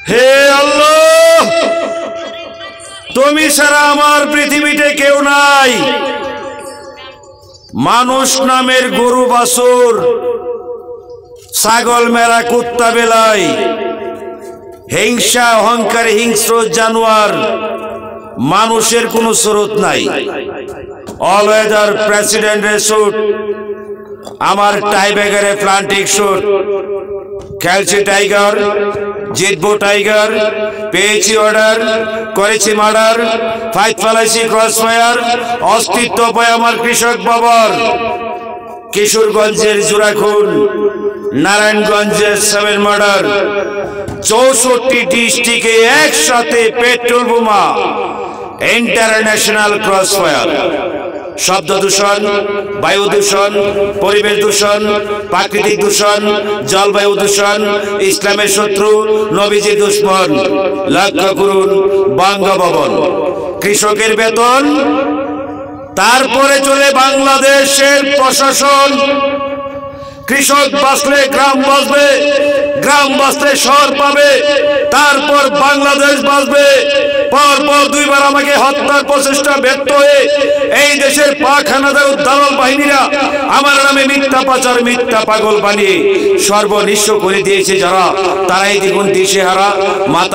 হে আল্লাহ, তুমি ছাড়া আমার পৃথিবীতে কেউ নাই। মানুষ নামের গরু বাছুর, ছাগল মেরা কুত্তা বেলাই, হিংসা অহংকারে হিংস্র জানোয়ার, মানুষের কোনো স্রোত নাই। অল ওয়েদার প্রেসিডেন্টের স্যুট, আমার টাইব্রেকারে প্লান্টিক স্যুট, খেলছি টাইগার, জিতবো টাইগার, পেয়েছি অর্ডার, করেছি মার্ডার, ফাইট ফেলাইছি ক্রস ফায়ার, অস্তিত্ব পায় আমার কৃষক বাবার। কিশোরগঞ্জের জোড়াখুন, নারায়ণগঞ্জের 7 মার্ডার, 64 ডিস্ট্রিক্টে একসাথে পেট্রোল বোমা, ইন্টারন্যাশনাল ক্রস ফায়ার। শব্দ দূষণ, বায়ু দূষণ, পরিবেশ দূষণ, প্রাকৃতিক দূষণ, জলবায়ু দূষণ, ইসলামের শত্রু, নবীজি দুশ্মন। লক্ষ্য করুন বঙ্গভবন, কৃষকের বেতন, তারপরে চলে বাংলাদেশের প্রশাসন। কৃষক বাঁচলে গ্রাম বাঁচবে, গ্রাম বাঁচলে শহর পাবে, তারপর বাংলাদেশ বাঁচবে। পরপর 2 বার আমাকে হত্যার প্রচেষ্টা ব্যর্থ হয়ে এই দেশের পাখানাদার দালাল বাহিনীরা আমার নামে মিথ্যা পাচার, মিথ্যা পাগল বানিয়ে সর্বনিঃস্ব করে দিয়েছে যারা, তারাই দ্বিগুণ দিশেহারা। মাতা